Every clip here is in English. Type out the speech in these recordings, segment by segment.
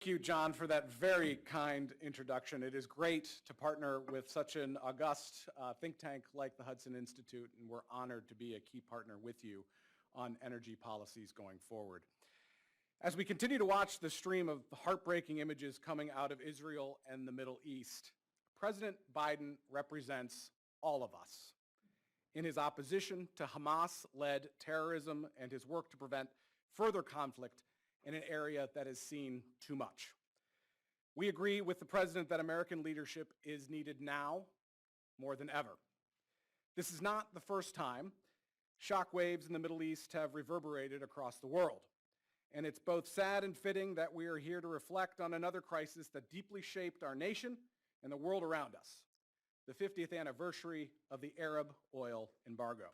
Thank you, John, for that very kind introduction. It is great to partner with such an august think tank like the Hudson Institute, and we're honored to be a key partner with you on energy policies going forward. As we continue to watch the stream of heartbreaking images coming out of Israel and the Middle East, President Biden represents all of us in his opposition to Hamas-led terrorism and his work to prevent further conflict in an area that has seen too much. We agree with the President that American leadership is needed now more than ever. This is not the first time shockwaves in the Middle East have reverberated across the world. And it's both sad and fitting that we are here to reflect on another crisis that deeply shaped our nation and the world around us, the 50th anniversary of the Arab oil embargo.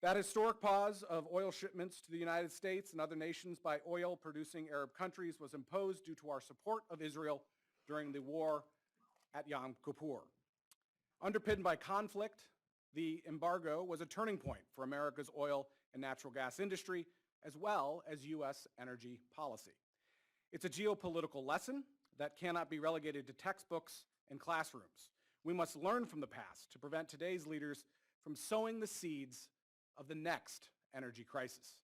That historic pause of oil shipments to the United States and other nations by oil-producing Arab countries was imposed due to our support of Israel during the war at Yom Kippur. Underpinned by conflict, the embargo was a turning point for America's oil and natural gas industry, as well as U.S. energy policy. It's a geopolitical lesson that cannot be relegated to textbooks and classrooms. We must learn from the past to prevent today's leaders from sowing the seeds of the next energy crisis.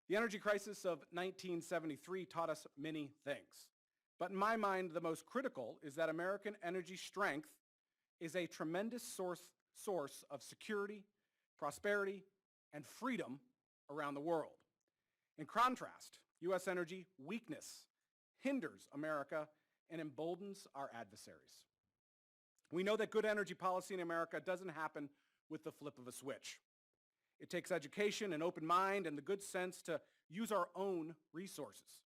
The energy crisis of 1973 taught us many things. But in my mind, the most critical is that American energy strength is a tremendous source of security, prosperity, and freedom around the world. In contrast, U.S. energy weakness hinders America and emboldens our adversaries. We know that good energy policy in America doesn't happen with the flip of a switch. It takes education, an open mind, and the good sense to use our own resources.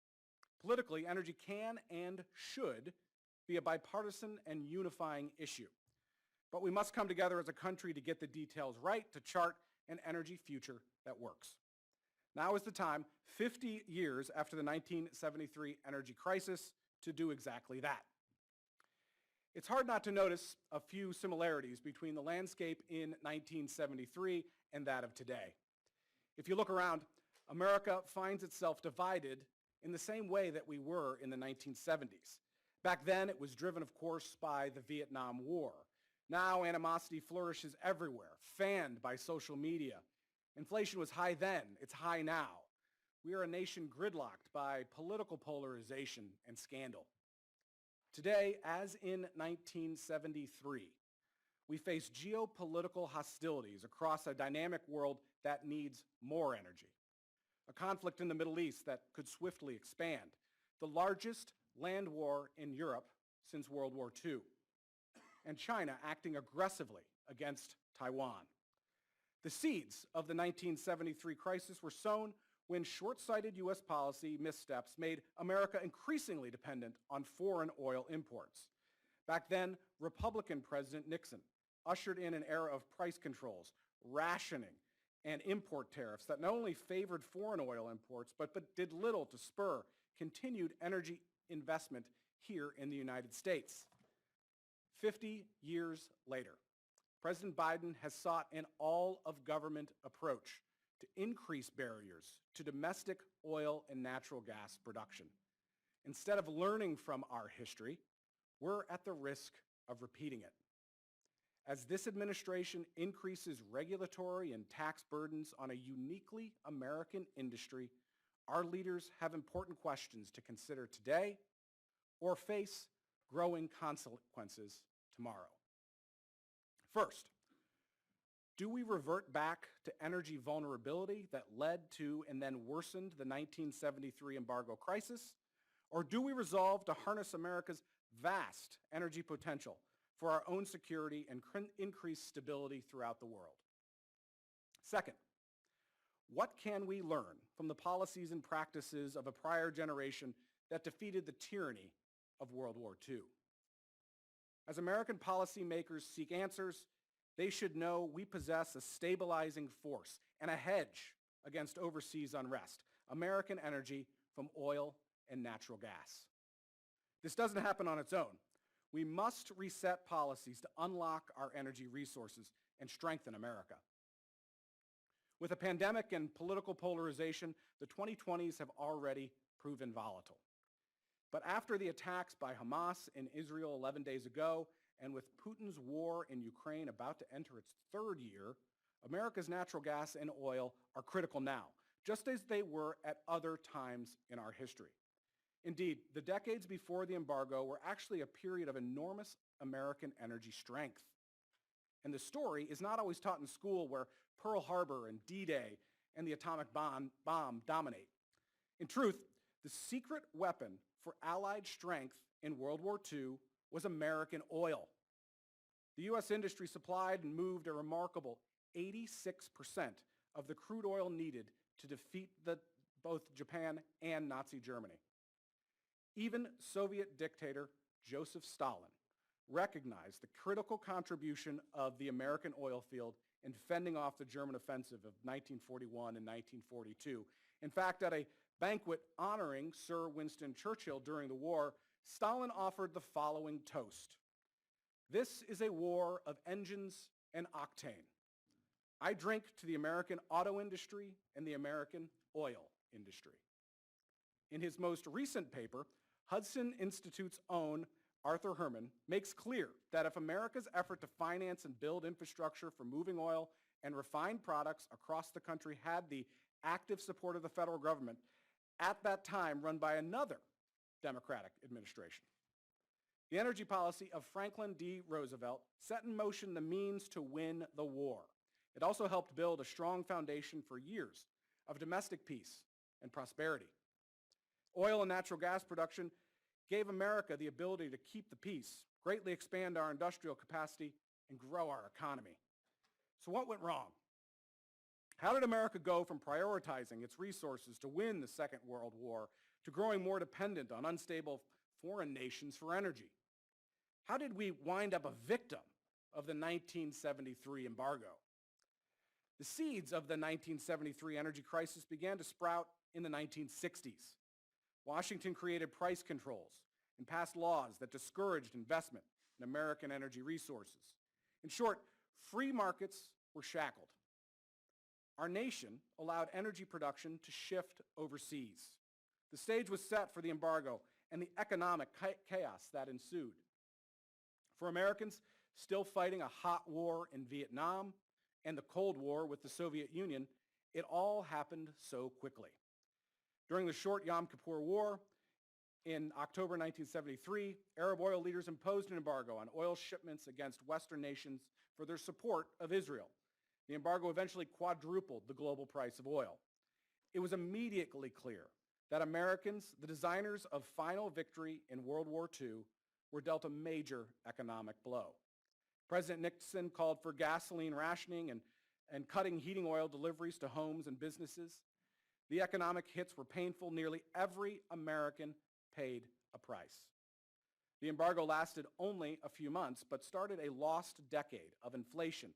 Politically, energy can and should be a bipartisan and unifying issue. But we must come together as a country to get the details right to chart an energy future that works. Now is the time, 50 years after the 1973 energy crisis, to do exactly that. It's hard not to notice a few similarities between the landscape in 1973 and that of today. If you look around, America finds itself divided in the same way that we were in the 1970s. Back then, it was driven, of course, by the Vietnam War. Now, animosity flourishes everywhere, fanned by social media. Inflation was high then, it's high now. We are a nation gridlocked by political polarization and scandal. Today, as in 1973, we face geopolitical hostilities across a dynamic world that needs more energy. A conflict in the Middle East that could swiftly expand. The largest land war in Europe since World War II. And China acting aggressively against Taiwan. The seeds of the 1973 crisis were sown when short-sighted U.S. policy missteps made America increasingly dependent on foreign oil imports. Back then, Republican President Nixon ushered in an era of price controls, rationing, and import tariffs that not only favored foreign oil imports, but did little to spur continued energy investment here in the United States. 50 years later, President Biden has sought an all-of-government approach to increase barriers to domestic oil and natural gas production. Instead of learning from our history, we're at the risk of repeating it. As this administration increases regulatory and tax burdens on a uniquely American industry, our leaders have important questions to consider today or face growing consequences tomorrow. First, do we revert back to energy vulnerability that led to and then worsened the 1973 embargo crisis? Or do we resolve to harness America's vast energy potential for our own security and increase stability throughout the world? Second, what can we learn from the policies and practices of a prior generation that defeated the tyranny of World War II? As American policymakers seek answers, they should know we possess a stabilizing force and a hedge against overseas unrest, American energy from oil and natural gas. This doesn't happen on its own. We must reset policies to unlock our energy resources and strengthen America. With a pandemic and political polarization, the 2020s have already proven volatile. But after the attacks by Hamas in Israel 11 days ago, and with Putin's war in Ukraine about to enter its third year, America's natural gas and oil are critical now, just as they were at other times in our history. Indeed, the decades before the embargo were actually a period of enormous American energy strength. And the story is not always taught in school, where Pearl Harbor and D-Day and the atomic bomb dominate. In truth, the secret weapon for Allied strength in World War II was American oil. The U.S. industry supplied and moved a remarkable 86% of the crude oil needed to defeat both Japan and Nazi Germany. Even Soviet dictator Joseph Stalin recognized the critical contribution of the American oil field in fending off the German offensive of 1941 and 1942. In fact, at a banquet honoring Sir Winston Churchill during the war, Stalin offered the following toast: "This is a war of engines and octane. I drink to the American auto industry and the American oil industry." In his most recent paper, Hudson Institute's own Arthur Herman makes clear that if America's effort to finance and build infrastructure for moving oil and refined products across the country had the active support of the federal government, at that time run by another Democratic administration. The energy policy of Franklin D. Roosevelt set in motion the means to win the war. It also helped build a strong foundation for years of domestic peace and prosperity. Oil and natural gas production gave America the ability to keep the peace, greatly expand our industrial capacity, and grow our economy. So what went wrong? How did America go from prioritizing its resources to win the Second World War to growing more dependent on unstable foreign nations for energy? How did we wind up a victim of the 1973 embargo? The seeds of the 1973 energy crisis began to sprout in the 1960s. Washington created price controls and passed laws that discouraged investment in American energy resources. In short, free markets were shackled. Our nation allowed energy production to shift overseas. The stage was set for the embargo and the economic chaos that ensued. For Americans still fighting a hot war in Vietnam and the Cold War with the Soviet Union, it all happened so quickly. During the short Yom Kippur War in October 1973, Arab oil leaders imposed an embargo on oil shipments against Western nations for their support of Israel. The embargo eventually quadrupled the global price of oil. It was immediately clear that Americans, the designers of final victory in World War II, were dealt a major economic blow. President Nixon called for gasoline rationing and cutting heating oil deliveries to homes and businesses. The economic hits were painful. Nearly every American paid a price. The embargo lasted only a few months, but started a lost decade of inflation,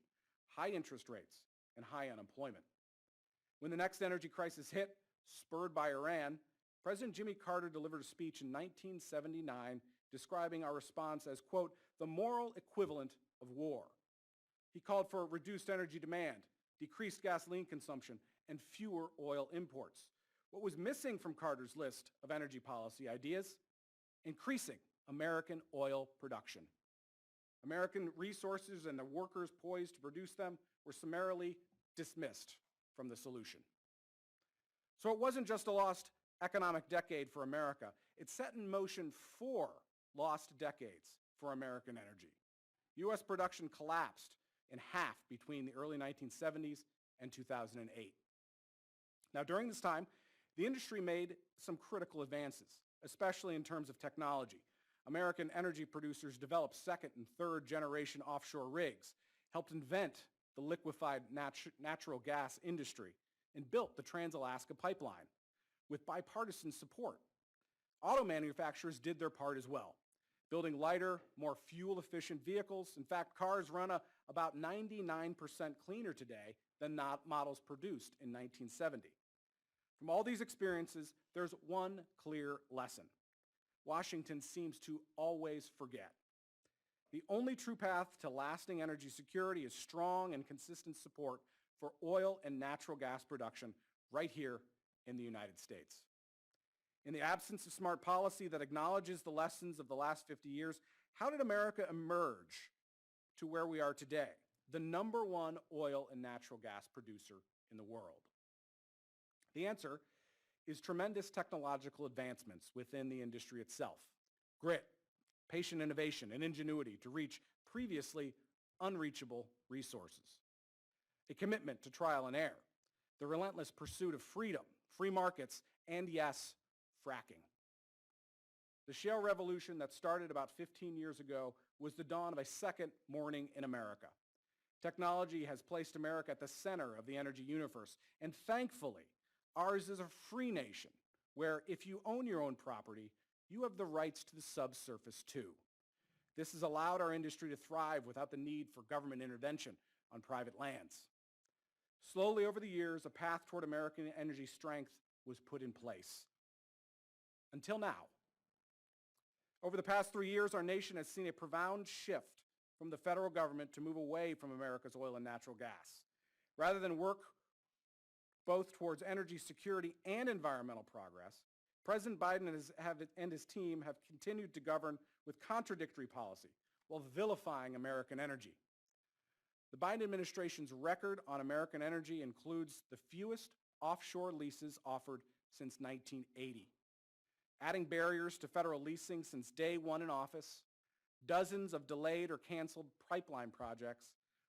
high interest rates, and high unemployment. When the next energy crisis hit, spurred by Iran, President Jimmy Carter delivered a speech in 1979 describing our response as, quote, the moral equivalent of war. He called for reduced energy demand, decreased gasoline consumption, and fewer oil imports. What was missing from Carter's list of energy policy ideas? Increasing American oil production. American resources and the workers poised to produce them were summarily dismissed from the solution. So it wasn't just a lost economic decade for America. It set in motion 4 lost decades for American energy. U.S. production collapsed in half between the early 1970s and 2008. Now, during this time, the industry made some critical advances, especially in terms of technology. American energy producers developed second and third generation offshore rigs, helped invent the liquefied natural gas industry, and built the Trans-Alaska Pipeline with bipartisan support. Auto manufacturers did their part as well, building lighter, more fuel-efficient vehicles. In fact, cars run about 99% cleaner today than models produced in 1970. From all these experiences, there's one clear lesson. Washington seems to always forget. The only true path to lasting energy security is strong and consistent support for oil and natural gas production right here in the United States. In the absence of smart policy that acknowledges the lessons of the last 50 years, how did America emerge to where we are today, the number one oil and natural gas producer in the world? The answer is tremendous technological advancements within the industry itself. Grit, patient innovation, and ingenuity to reach previously unreachable resources. A commitment to trial and error. The relentless pursuit of freedom, free markets, and yes, fracking. The shale revolution that started about 15 years ago was the dawn of a second morning in America. Technology has placed America at the center of the energy universe, and thankfully, ours is a free nation where if you own your own property, you have the rights to the subsurface too. This has allowed our industry to thrive without the need for government intervention on private lands. Slowly over the years, a path toward American energy strength was put in place. Until now. Over the past 3 years, our nation has seen a profound shift from the federal government to move away from America's oil and natural gas. Rather than work both towards energy security and environmental progress, President Biden and his team have continued to govern with contradictory policy while vilifying American energy. The Biden administration's record on American energy includes the fewest offshore leases offered since 1980, adding barriers to federal leasing since day one in office, dozens of delayed or canceled pipeline projects,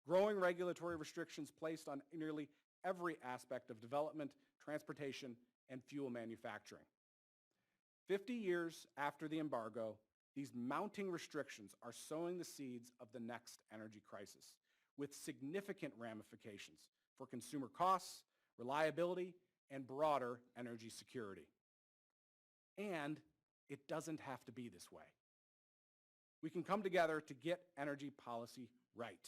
growing regulatory restrictions placed on nearly every aspect of development, transportation, and fuel manufacturing. 50 years after the embargo, these mounting restrictions are sowing the seeds of the next energy crisis, with significant ramifications for consumer costs, reliability, and broader energy security. And it doesn't have to be this way. We can come together to get energy policy right.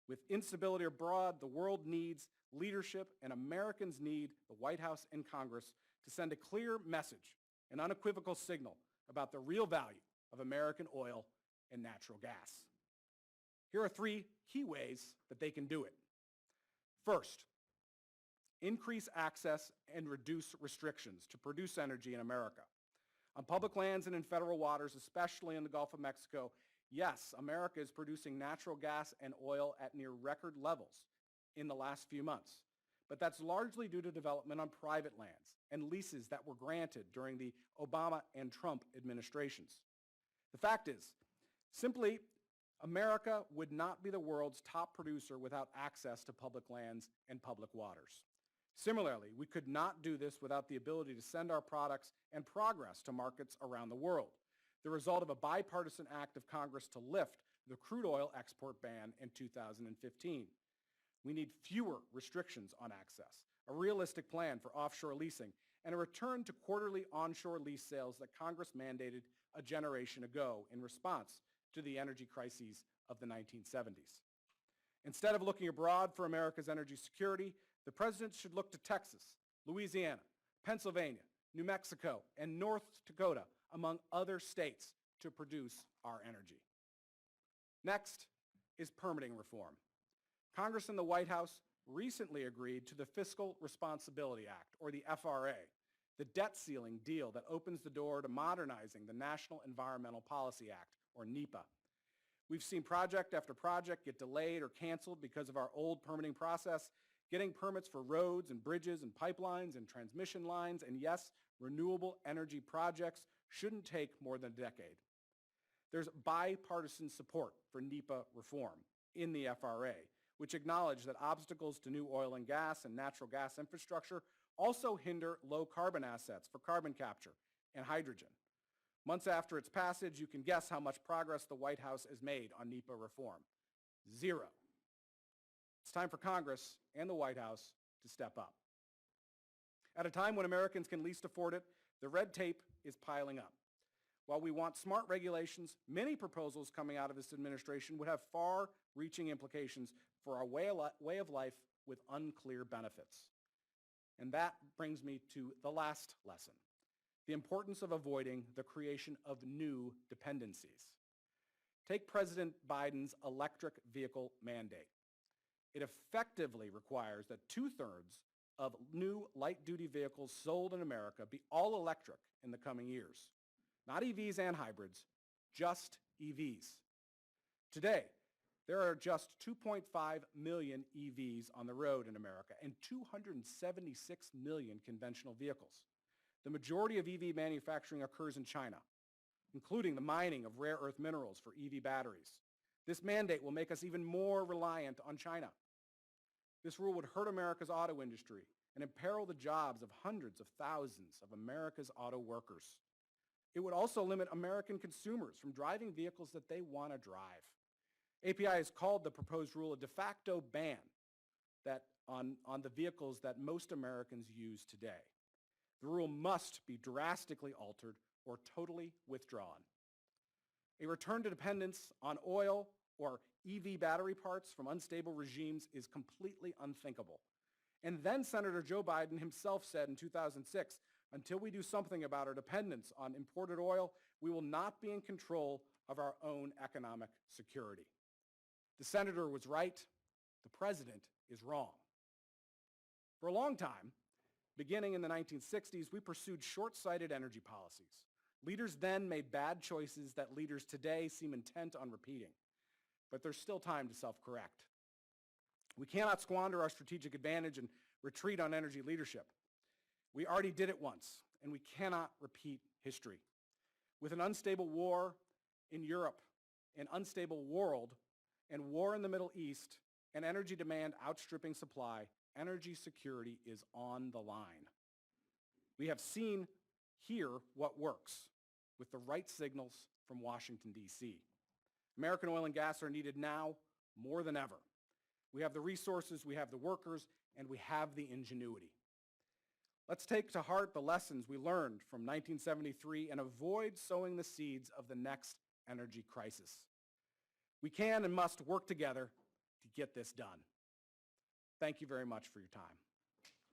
With instability abroad, the world needs leadership, and Americans need the White House and Congress to send a clear message, an unequivocal signal about the real value of American oil and natural gas. Here are 3 key ways that they can do it. First, increase access and reduce restrictions to produce energy in America. On public lands and in federal waters, especially in the Gulf of Mexico, yes, America is producing natural gas and oil at near record levels in the last few months. But that's largely due to development on private lands and leases that were granted during the Obama and Trump administrations. The fact is, simply, America would not be the world's top producer without access to public lands and public waters. Similarly, we could not do this without the ability to send our products and progress to markets around the world, the result of a bipartisan act of Congress to lift the crude oil export ban in 2015. We need fewer restrictions on access, a realistic plan for offshore leasing, and a return to quarterly onshore lease sales that Congress mandated a generation ago in response to the energy crises of the 1970s. Instead of looking abroad for America's energy security, the president should look to Texas, Louisiana, Pennsylvania, New Mexico, and North Dakota, among other states, to produce our energy. Next is permitting reform. Congress and the White House recently agreed to the Fiscal Responsibility Act, or the FRA, the debt ceiling deal that opens the door to modernizing the National Environmental Policy Act, or NEPA. We've seen project after project get delayed or canceled because of our old permitting process. Getting permits for roads and bridges and pipelines and transmission lines and, yes, renewable energy projects shouldn't take more than a decade. There's bipartisan support for NEPA reform in the FRA, which acknowledge that obstacles to new oil and gas and natural gas infrastructure also hinder low-carbon assets for carbon capture and hydrogen. Months after its passage, you can guess how much progress the White House has made on NEPA reform. 0. It's time for Congress and the White House to step up. At a time when Americans can least afford it, the red tape is piling up. While we want smart regulations, many proposals coming out of this administration would have far-reaching implications for our way of life with unclear benefits. And that brings me to the last lesson, the importance of avoiding the creation of new dependencies. Take President Biden's electric vehicle mandate. It effectively requires that 2/3 of new light-duty vehicles sold in America be all electric in the coming years. Not EVs and hybrids, just EVs. Today, there are just 2.5 million EVs on the road in America and 276 million conventional vehicles. The majority of EV manufacturing occurs in China, including the mining of rare earth minerals for EV batteries. This mandate will make us even more reliant on China. This rule would hurt America's auto industry and imperil the jobs of hundreds of thousands of America's auto workers. It would also limit American consumers from driving vehicles that they want to drive. API has called the proposed rule a de facto ban on the vehicles that most Americans use today. The rule must be drastically altered or totally withdrawn. A return to dependence on oil or EV battery parts from unstable regimes is completely unthinkable. And then Senator Joe Biden himself said in 2006, until we do something about our dependence on imported oil, we will not be in control of our own economic security. The senator was right. The president is wrong. For a long time, beginning in the 1960s, we pursued short-sighted energy policies. Leaders then made bad choices that leaders today seem intent on repeating. But there's still time to self-correct. We cannot squander our strategic advantage and retreat on energy leadership. We already did it once, and we cannot repeat history. With an unstable war in Europe, an unstable world, and war in the Middle East, and energy demand outstripping supply, energy security is on the line. We have seen here what works with the right signals from Washington, D.C. American oil and gas are needed now more than ever. We have the resources, we have the workers, and we have the ingenuity. Let's take to heart the lessons we learned from 1973 and avoid sowing the seeds of the next energy crisis. We can and must work together to get this done. Thank you very much for your time.